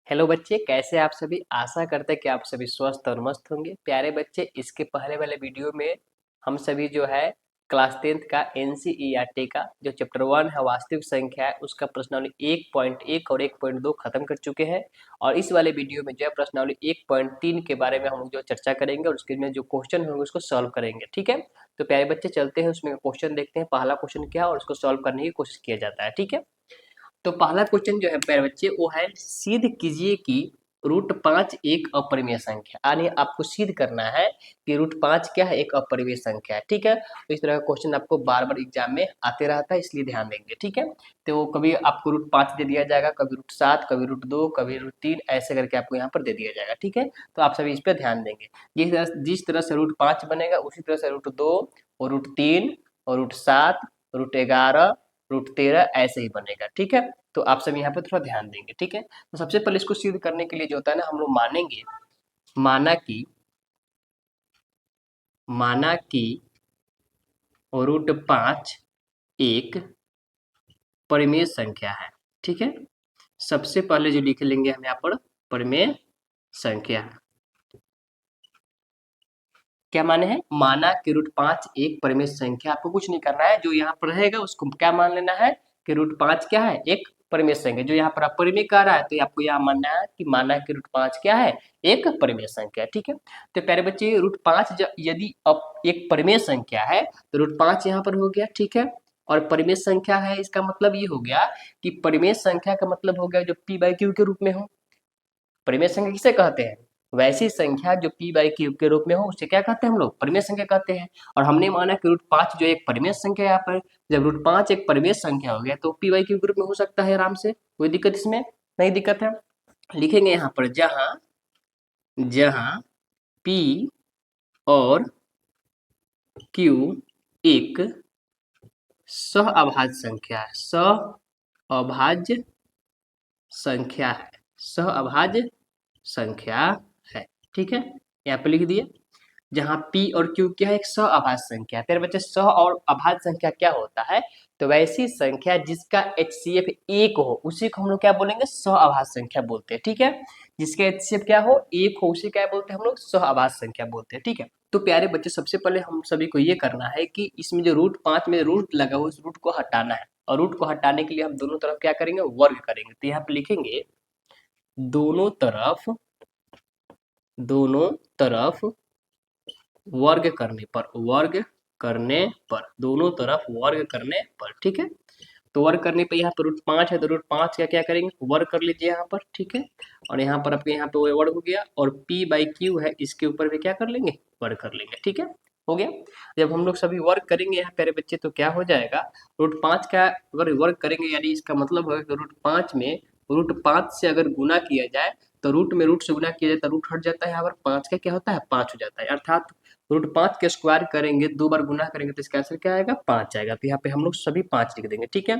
Hello बच्चे, कैसे आप सभी। आशा करते हैं कि आप सभी स्वस्थ और मस्त होंगे। प्यारे बच्चे, इसके पहले वाले वीडियो में हम सभी जो है क्लास 10th का एनसीईआरटी का जो चैप्टर 1 है वास्तविक संख्या है उसका प्रश्नावली 1.1 और 1.2 खत्म कर चुके हैं। और इस वाले वीडियो में जो है प्रश्नावली 1.3 के बारे में हम लोग जो चर्चा करेंगे और उसके में जो क्वेश्चन होंगे उसको सॉल्व करेंगे। ठीक है, तो प्यारे बच्चे चलते हैं, उसमें क्वेश्चन देखते हैं पहला क्वेश्चन क्या है और उसको सॉल्व करने की कोशिश किया जाता है। ठीक है, तो पहला क्वेश्चन जो है प्यारे बच्चे वो है, सिद्ध कीजिए कि √5 एक अपरिमेय संख्या। यानी आपको सिद्ध करना है कि √5 क्या है, एक अपरिमेय संख्या है। ठीक है, तो इस तरह का क्वेश्चन आपको बार बार एग्जाम में आते रहता है, इसलिए ध्यान देंगे। ठीक है, तो कभी आपको √5 दे दिया जाएगा, कभी √7, कभी √2, कभी √3, ऐसे करके आपको यहाँ पर दे दिया जाएगा। ठीक है, तो आप सभी इस पर ध्यान देंगे। जिस तरह से √5 बनेगा उसी तरह से √2 और √3 और √7, √11, √13 ऐसे ही बनेगा। ठीक है, तो आप सब यहाँ पे थोड़ा ध्यान देंगे। ठीक है, तो सबसे पहले इसको सिद्ध करने के लिए जो होता है ना, हम लोग मानेंगे, माना कि √5 एक परिमेय संख्या है। ठीक है, सबसे पहले जो लिख लेंगे हम यहाँ पर परिमेय संख्या। क्या माने हैं, माना कि √5 एक परिमेय संख्या। आपको कुछ नहीं करना है, जो यहाँ पर रहेगा उसको क्या मान लेना है कि √5 क्या है, एक परिमेय संख्या। जो यहाँ पर अपरिमेय कह रहा है तो आपको यहाँ मानना है कि माना कि √5 क्या है, एक परिमेय संख्या। ठीक है, तो प्यारे बच्चे √5 यदि एक परिमेय संख्या है तो √5 यहाँ पर हो गया। ठीक है, और परिमेय संख्या है इसका मतलब ये हो गया कि परिमेय संख्या का मतलब हो गया जो p/q के रूप में हो। परिमेय संख्या किसे कहते हैं, वैसी संख्या जो p/q के रूप में हो उसे क्या कहते हैं, हम लोग परिमेय संख्या कहते हैं। और हमने माना कि √5 जो एक परिमेय संख्या है। यहाँ पर जब √5 एक परिमेय संख्या हो गया तो p/q के रूप में हो सकता है आराम से, कोई दिक्कत इसमें नहीं दिक्कत है। लिखेंगे यहाँ पर जहां जहां p और q एक सहअभाज्य संख्या है, सहअभाज्य संख्या है, सहअभाज्य संख्या है। ठीक है, यहाँ पे लिख दिए जहाँ p और q क्या है, एक सहअभाज्य संख्या है। तेरे बच्चे सह और अभाज्य संख्या क्या होता है, तो वैसी संख्या जिसका HCF एक हो उसी को हम लोग क्या बोलेंगे, सहअभाज्य संख्या बोलते हैं। ठीक है, जिसका HCF क्या हो, एक हो, उसे क्या बोलते हैं हम लोग, सहअभाज्य संख्या बोलते हैं। ठीक है, तो प्यारे बच्चे सबसे पहले हम सभी को ये करना है कि इसमें जो √5 में रूट लगा हो उस रूट को हटाना है। और रूट को हटाने के लिए हम दोनों तरफ क्या करेंगे, वर्ग करेंगे। तो यहाँ पे लिखेंगे दोनों तरफ वर्ग करने पर, दोनों तरफ वर्ग करने पर। ठीक है, तो वर्ग करने पे यहाँ पर √5 है तो √5 का क्या करेंगे, वर्ग कर लीजिए यहाँ पर। ठीक है, और यहाँ पर आपके यहाँ पे वर्ग हो गया, और p/q है इसके ऊपर भी क्या कर लेंगे, वर्ग कर लेंगे। ठीक है, हो गया। जब हम लोग सभी वर्ग करेंगे यहाँ प्यारे बच्चे तो क्या हो जाएगा, √5 का अगर वर्ग करेंगे यानी इसका मतलब होगा कि √5 में √5 से अगर गुना किया जाए तो रूट से गुना किया जाए तो रूट हट जाता है, यहाँ पर 5 का क्या होता है, 5 हो जाता है। अर्थात √5 के स्क्वायर करेंगे, 2 बार गुना करेंगे तो इसका आंसर क्या आएगा, 5 आएगा। तो यहाँ पे हम लोग सभी 5 लिख देंगे। ठीक है,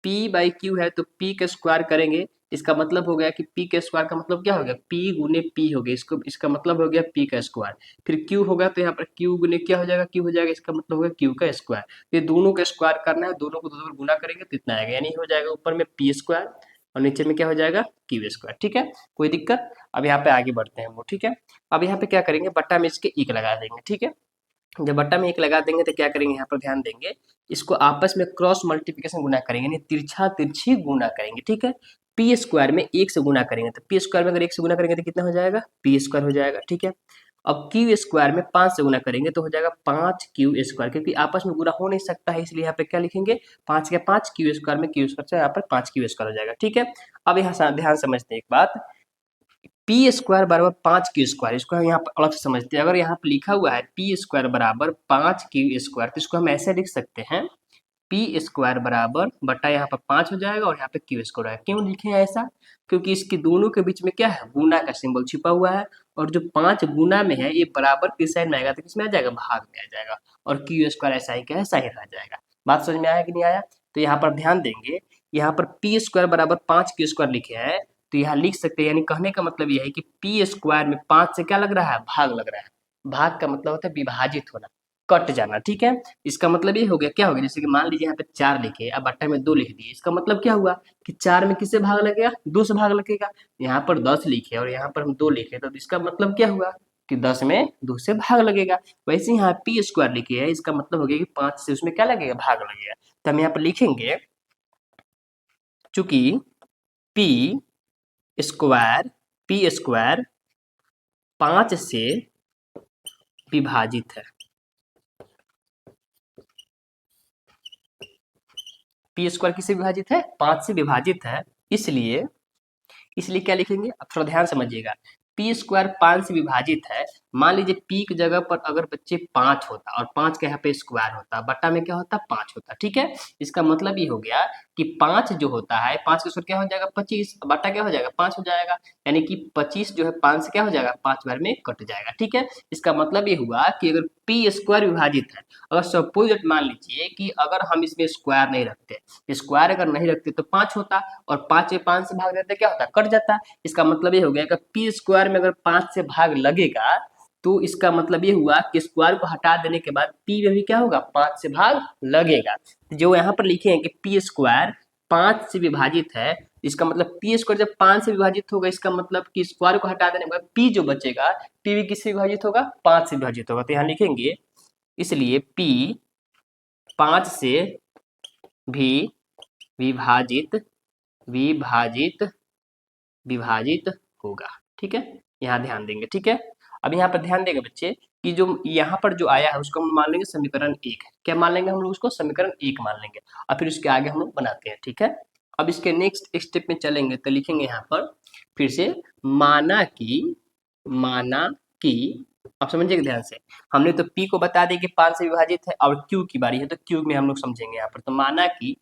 p/q है तो p के स्क्वायर करेंगे, इसका मतलब हो गया कि p के स्क्वायर का मतलब क्या हो गया, p गुने p हो गया, इसका मतलब हो गया p का स्क्वायर। फिर q होगा तो यहाँ पर q गुने क्या हो जाएगा, q हो जाएगा, इसका मतलब हो गया q का स्क्वायर। तो ये दोनों का स्क्वायर करना है, दोनों को 2 बार गुना करेंगे तो इतना आएगा, यानी हो जाएगा ऊपर में p स्क्वायर और नीचे में क्या हो जाएगा, q स्क्वायर। ठीक है, कोई दिक्कत। अब यहाँ पे आगे बढ़ते हैं हम लोग। ठीक है, अब यहाँ पे क्या करेंगे, बट्टा में इसके एक लगा देंगे। ठीक है, जब बट्टा में एक लगा देंगे तो क्या करेंगे, यहाँ पर ध्यान देंगे, इसको आपस में क्रॉस मल्टीप्लिकेशन गुना करेंगे, यानी तिरछा तिरछी गुना करेंगे। ठीक है, पी स्क्वायर में एक से गुना करेंगे तो पी स्क्वायर में अगर एक से गुना करेंगे तो कितना हो जाएगा, पी स्क्वायर हो जाएगा। ठीक है, अब क्यू स्क्वायर में 5 से गुना करेंगे तो हो जाएगा 5q स्क्वायर, क्योंकि आपस में गुना हो नहीं सकता है इसलिए यहाँ पे क्या लिखेंगे, 5 के 5 क्यू स्क्वायर में क्यू स्क्वायर से यहाँ पर 5q स्क्वायर हो जाएगा। ठीक है, अब यहाँ ध्यान समझते हैं एक बात, पी स्क्वायर बराबर 5q स्क्वायर, इसको हम यहाँ पर अलग से समझते हैं। अगर यहाँ पर लिखा हुआ है पी स्क्वायर बराबर 5q स्क्वायर तो इसको हम ऐसे लिख सकते हैं, पी स्क्वायर बराबर बटा यहाँ पर 5 हो जाएगा और यहाँ पे क्यू स्क्वायर है। क्यों लिखे हैं ऐसा, क्योंकि इसके दोनों के बीच में क्या है, गुना का सिंबल छिपा हुआ है, और जो 5 गुना में है ये बराबर किस साइड में आएगा, तो किसमें आ जाएगा, भाग में आ जाएगा, और क्यू स्क्वायर ऐसा ही क्या है, सही रह जाएगा। बात समझ में आया कि नहीं आया, तो यहाँ पर ध्यान देंगे, यहाँ पर पी स्क्वायर बराबर 5q स्क्वायर लिखे हैं तो यहाँ लिख सकते हैं, यानी कहने का मतलब यह है कि पी स्क्वायर में 5 से क्या लग रहा है, भाग लग रहा है। भाग का मतलब होता है विभाजित होना, कट जाना, ठीक है। इसका मतलब ये हो गया, क्या हो गया, जैसे कि मान लीजिए यहाँ पे 4 लिखे, अब बट्टा में 2 लिख दिए, इसका मतलब क्या हुआ कि 4 में किससे भाग लगेगा, 2 से भाग लगेगा। यहाँ पर 10 लिखे और यहाँ पर हम 2 लिखे, तो इसका मतलब क्या हुआ कि 10 में 2 से भाग लगेगा। वैसे यहाँ पी स्क्वायर लिखे है, इसका मतलब हो गया कि 5 से उसमें क्या लगेगा, भाग लगेगा। तो हम यहाँ पर लिखेंगे चूंकि पी स्क्वायर, पी स्क्वायर 5 से विभाजित है, पी स्क्वायर किससे विभाजित है, 5 से विभाजित है, इसलिए इसलिए क्या लिखेंगे, अब थोड़ा ध्यान समझिएगा। पी स्क्वायर 5 से विभाजित है, मान लीजिए पी की जगह पर अगर बच्चे 5 होता और 5 के यहाँ पे स्क्वायर होता, बट्टा में क्या होता, 5 होता, ठीक है। इसका मतलब ये हो गया कि 5 जो होता है, 5 के स्क्वायर क्या हो जाएगा, 25, बट्टा क्या हो जाएगा, 5 हो जाएगा। यानी कि 25 जो है 5 से क्या हो जाएगा, 5 बार में कट जाएगा, ठीक है। इसका मतलब ये हुआ कि अगर पी स्क्वायर विभाजित है, अगर सपोज मान लीजिए कि अगर हम इसमें स्क्वायर नहीं रखते, स्क्वायर अगर नहीं रखते तो 5 होता, और 5 में 5 से भाग देते क्या होता, कट जाता। इसका मतलब ये हो गया कि पी स्क्वायर में अगर 5 से भाग लगेगा, तो इसका मतलब ये हुआ कि स्क्वायर को हटा देने के बाद पी में भी क्या होगा, 5 से भाग लगेगा। जो यहाँ पर लिखे हैं कि पी स्क्वायर 5 से विभाजित है, इसका मतलब पी स्क्वायर जब 5 से विभाजित होगा, इसका मतलब कि स्क्वायर को हटा देने के बाद पी जो बचेगा, पी भी किससे विभाजित होगा, 5 से विभाजित होगा। तो यहाँ लिखेंगे इसलिए पी 5 से भी विभाजित विभाजित विभाजित होगा, ठीक है। यहाँ ध्यान देंगे, ठीक है। अब यहाँ पर ध्यान देंगे बच्चे कि जो यहाँ पर जो आया है उसको हम मान लेंगे समीकरण 1, क्या मान लेंगे हम लोग उसको, समीकरण 1 मान लेंगे, और फिर उसके आगे हम लोग बनाते हैं, ठीक है। अब इसके नेक्स्ट स्टेप में चलेंगे तो लिखेंगे यहाँ पर फिर से माना कि अब समझिएगा ध्यान से, हमने तो P को बता दिया कि 5 से विभाजित है, और Q की बारी है तो Q में हम लोग समझेंगे यहाँ पर। तो माना कि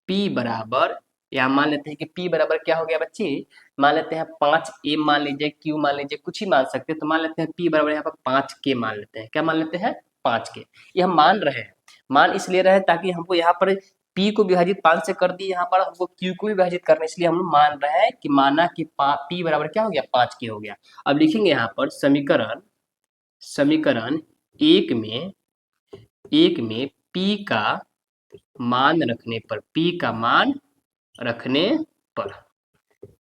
P बराबर, यहाँ मान लेते हैं कि P बराबर क्या हो गया बच्चे, मान लेते हैं 5A मान लीजिए, Q मान लीजिए, कुछ ही मान सकते हैं। तो मान लेते हैं P बराबर यहाँ पर 5K मान लेते हैं, क्या मान लेते हैं, 5K। ये हम मान रहे हैं, मान इसलिए रहे ताकि हमको यहाँ पर P को विभाजित 5 से कर दिए, यहाँ पर हमको Q को भी विभाजित करना, इसलिए हम लोग मान रहे हैं कि माना कि P बराबर क्या हो गया, 5K हो गया। अब लिखेंगे यहाँ पर समीकरण समीकरण एक में P का मान रखने पर, P का मान रखने पर,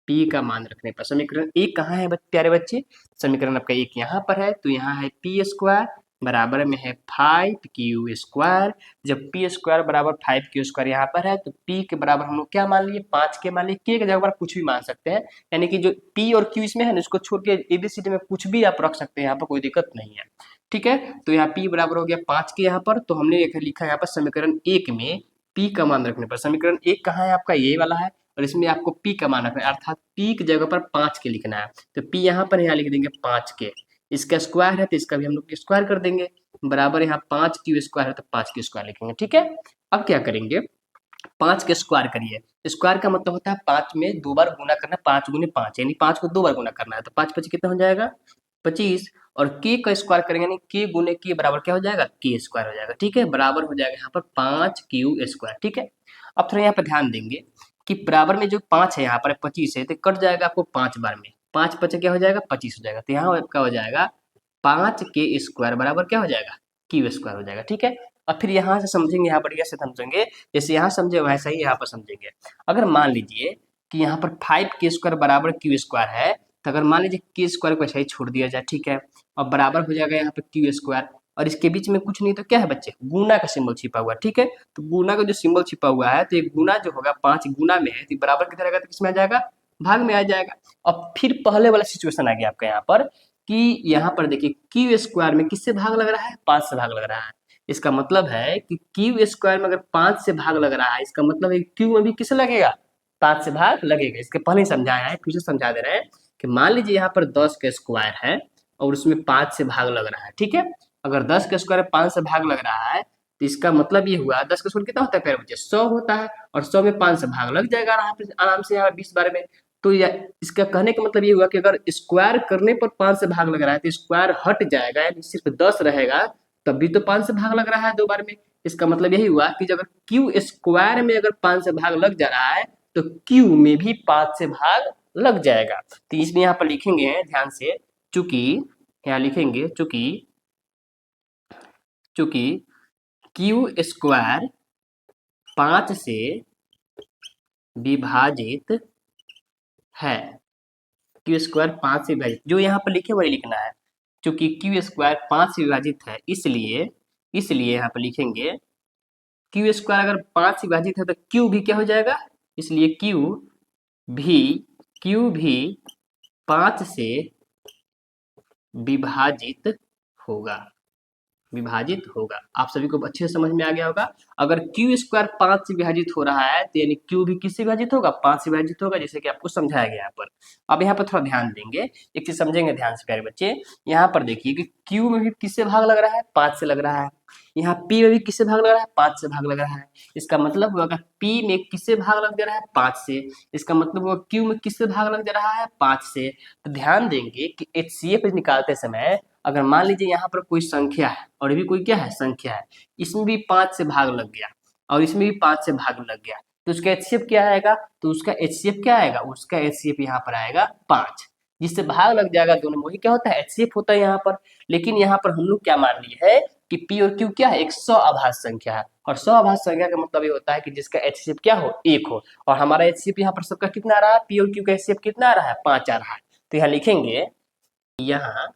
P का मान रखने पर, समीकरण 1 कहाँ है प्यारे बच्चे, समीकरण आपका 1 यहाँ पर है, तो यहाँ है P स्क्वायर बराबर में है 5Q स्क्वायर। जब P स्क्वायर बराबर 5Q स्क्वायर यहाँ पर है, तो P के बराबर हम लोग क्या मान लिए, 5K मान लिए। K के जगह पर कुछ भी मान सकते हैं, यानी कि जो P और Q इसमें है ना, इसको छोड़ के ABCD में कुछ भी आप रख सकते हैं, यहाँ पर कोई दिक्कत नहीं है, ठीक है। तो यहाँ P बराबर हो गया 5K यहाँ पर, तो हमने लिखा यहाँ पर समीकरण 1 में P का मान रखने पर, समीकरण 1 कहाँ है आपका, ये वाला है, और इसमें आपको P का मान रखना है, अर्थात P की जगह पर 5K लिखना है। तो P यहाँ पर यहाँ लिख देंगे 5K, इसका स्क्वायर है तो इसका भी हम लोग स्क्वायर कर देंगे, बराबर यहाँ 5Q स्क्वायर है तो 5Q स्क्वायर लिखेंगे, ठीक है। अब क्या करेंगे, 5 के स्क्वायर करिए, स्क्वायर का मतलब होता है 5 में 2 बार गुना करना, 5 गुने 5 यानी 5 को 2 बार गुना करना है, तो 5 5 कितना हो जाएगा, 25, और k का स्क्वायर करेंगे यानी k गुने k बराबर क्या हो जाएगा, k स्क्वायर हो जाएगा, ठीक है। बराबर हो जाएगा यहाँ पर 5Q स्क्वायर, ठीक है। अब थोड़ा यहाँ पर ध्यान देंगे कि बराबर में जो 5 है यहाँ पर 25 है, तो कट जाएगा आपको 5 बार में, 5 5 क्या हो जाएगा, 25 हो जाएगा। तो यहाँ आपका हो जाएगा 5K स्क्वायर बराबर क्या हो जाएगा, Q स्क्वायर हो जाएगा, ठीक है। और फिर यहाँ से समझेंगे, यहाँ बढ़िया से समझेंगे, जैसे यहाँ समझे वैसा ही यहाँ पर समझेंगे। अगर मान लीजिए कि यहाँ पर 5K स्क्वायर बराबर Q स्क्वायर है, तो अगर मान लीजिए K स्क्वायर को ऐसा ही छोड़ दिया जाए, ठीक है, और बराबर हो जाएगा यहाँ पर Q स्क्वायर, और इसके बीच में कुछ नहीं तो क्या है बच्चे, गुना का सिंबल छिपा हुआ, ठीक है। तो गुना का जो सिंबल छिपा हुआ है, तो एक गुना जो होगा 5 गुना में है, तो बराबर किधर आएगा, तो किसमें आ जाएगा, भाग में आ जाएगा। अब फिर पहले वाला सिचुएशन आ गया आपका यहाँ पर कि यहाँ पर देखिए Q स्क्वायर में किससे भाग लग रहा है, 5 से भाग लग रहा है। इसका मतलब है कि Q स्क्वायर में अगर 5 से भाग लग रहा है, इसका मतलब है Q में भी किससे लगेगा, 5 से भाग लगेगा। इसके पहले ही समझाया है, फिर से समझा दे रहे हैं कि मान लीजिए यहाँ पर 10 का स्क्वायर है और उसमें 5 से भाग लग रहा है, ठीक है। अगर 10 का स्क्वायर 5 से भाग लग रहा है, तो इसका मतलब ये हुआ 10 का स्क्वायर कितना होता है प्यारे बच्चे, 100 होता है, और 100 में 5 से भाग लग जाएगा आराम से यहाँ 20 बार में। तो इसका कहने का मतलब ये हुआ कि अगर स्क्वायर करने पर 5 से भाग लग रहा है, तो स्क्वायर हट जाएगा, यानी सिर्फ 10 रहेगा, तब भी तो 5 से भाग लग रहा है 2 बार में। इसका मतलब यही हुआ कि अगर Q स्क्वायर में अगर 5 से भाग लग जा रहा है, तो Q में भी 5 से भाग लग जाएगा। तो इसलिए यहाँ पर लिखेंगे ध्यान से, चूंकि यहाँ लिखेंगे चूंकि चूंकि क्यू स्क्वायर 5 से विभाजित है, क्यू स्क्वायर 5 से विभाजित, जो यहाँ पर लिखे वही लिखना है। चूंकि क्यू स्क्वायर 5 से विभाजित है, इसलिए यहाँ पर लिखेंगे क्यू स्क्वायर अगर 5 से विभाजित है तो क्यू भी क्या हो जाएगा, इसलिए क्यू भी 5 से विभाजित होगा। आप सभी को अच्छे से समझ में आ गया होगा। अगर क्यू स्क्वायर 5 से विभाजित हो रहा है तो यानी क्यू भी किससे विभाजित होगा, 5 से विभाजित होगा, जैसे कि आपको समझाया गया यहाँ पर। अब यहाँ पर थोड़ा ध्यान देंगे, एक चीज समझेंगे ध्यान से प्यारे बच्चे। यहाँ पर देखिए कि क्यू में भी किससे भाग लग रहा है, 5 से लग रहा है। यहाँ पी में भी किससे भाग लग रहा है, 5 से भाग लग रहा है। इसका मतलब हुआ पी में किससे भाग लग जा रहा है, 5 से। इसका मतलब हुआ क्यू में किससे भाग लग जा रहा है, 5 से। तो ध्यान देंगे कि HCF निकालते समय अगर मान लीजिए यहाँ पर कोई संख्या है और भी कोई क्या है, संख्या है, इसमें भी 5 से भाग लग गया और इसमें भी 5 से भाग लग गया, तो उसका HCF क्या आएगा, तो उसका HCF क्या आएगा, उसका HCF यहाँ पर आएगा 5। जिससे भाग लग जाएगा दोनों में, वही क्या होता है, HCF होता है यहाँ पर। लेकिन यहाँ पर हम लोग क्या मान लिए है कि P और Q क्या है, एक सअभाज्य संख्या है, और सअभाज्य संख्या का मतलब ये होता है कि जिसका HCF क्या हो, 1 हो। और हमारा HCF यहाँ पर सबका कितना आ रहा है, P और Q का HCF कितना आ रहा है, 5 आ रहा है। तो यहाँ लिखेंगे, यहाँ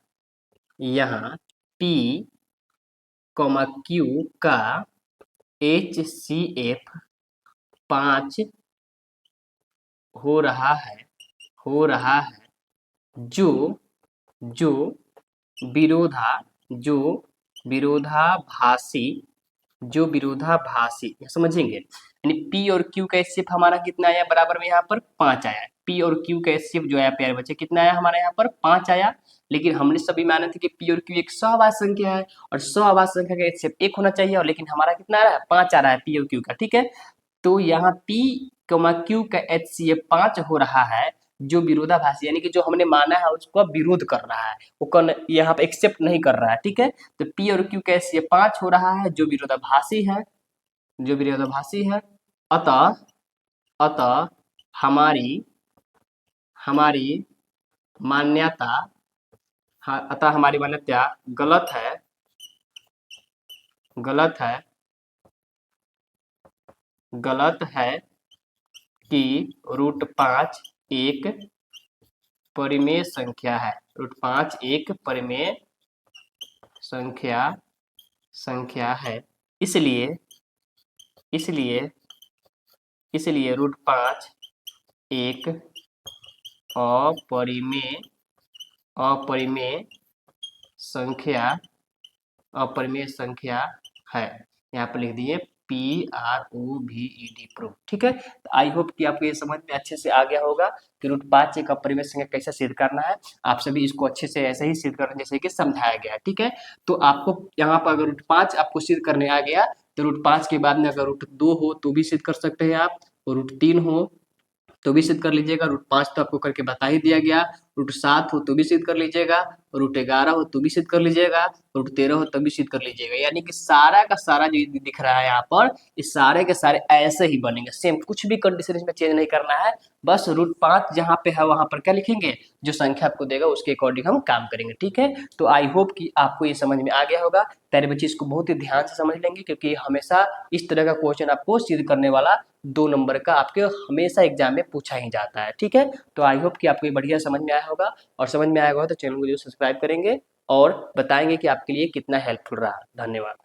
P, Q का HCF 5 हो रहा है, जो विरोधाभासी समझेंगे। यानी P और Q का HCF हमारा कितना आया, बराबर में यहाँ पर 5 आया। P और Q का HCF जो आया प्यारे बच्चे कितना आया, हमारे यहाँ पर 5 आया। लेकिन हमने सभी माने थे कि P और Q एक सअभाज्य संख्या है और सअभाज्य संख्या का HCF 1 होना चाहिए, और लेकिन हमारा कितना आ रहा है, 5 आ रहा है P और Q का। ठीक है, तो यहाँ P, Q का HCF 5 हो रहा है, जो विरोधाभासी यानी कि जो हमने माना है उसको विरोध कर रहा है, वो यहाँ पे एक्सेप्ट नहीं कर रहा है। ठीक है, तो P और Q का HCF 5 हो रहा है, जो विरोधाभासी है। अतः हमारी मान्यता गलत है कि √5 एक परिमेय संख्या है। √5 एक परिमेय संख्या है। इसलिए √5 एक अपरिमेय संख्या है। यहाँ पर लिख दिए PROVED प्रूफ। ठीक है, तो आई होप कि आपको ये समझ में अच्छे से आ गया होगा कि √5 एक अपरिमेय संख्या कैसे सिद्ध करना है। आप सभी इसको अच्छे से ऐसे ही सिद्ध करना जैसे कि समझाया गया है। ठीक है, तो आपको यहाँ पर अगर √5 आपको सिद्ध करने आ गया तो √5 के बाद में अगर √2 हो तो भी सिद्ध कर सकते हैं आप, और √3 हो तो भी सिद्ध कर लीजिएगा। √5 तो आपको करके बता ही दिया गया। √7 हो तो भी सिद्ध कर लीजिएगा, √11 हो तो भी सिद्ध कर लीजिएगा, √13 हो तो भी सिद्ध कर लीजिएगा। यानी कि सारा का सारा जो दिख रहा है यहाँ पर, इस सारे के सारे ऐसे ही बनेंगे सेम, कुछ भी कंडीशन इसमें चेंज नहीं करना है। बस √5 जहाँ पे है वहां पर क्या लिखेंगे, जो संख्या आपको देगा उसके अकॉर्डिंग हम काम करेंगे। ठीक है, तो आई होप कि आपको ये समझ में आ गया होगा। प्यारे बच्चे इसको बहुत ही ध्यान से समझ लेंगे, क्योंकि हमेशा इस तरह का क्वेश्चन आपको सिद्ध करने वाला 2 नंबर का आपके हमेशा एग्जाम में पूछा ही जाता है। ठीक है, तो आई होप कि आपको ये बढ़िया समझ में आया होगा, और समझ में आया होगा तो चैनल को जरूर सब्सक्राइब करेंगे और बताएंगे कि आपके लिए कितना हेल्पफुल रहा। धन्यवाद।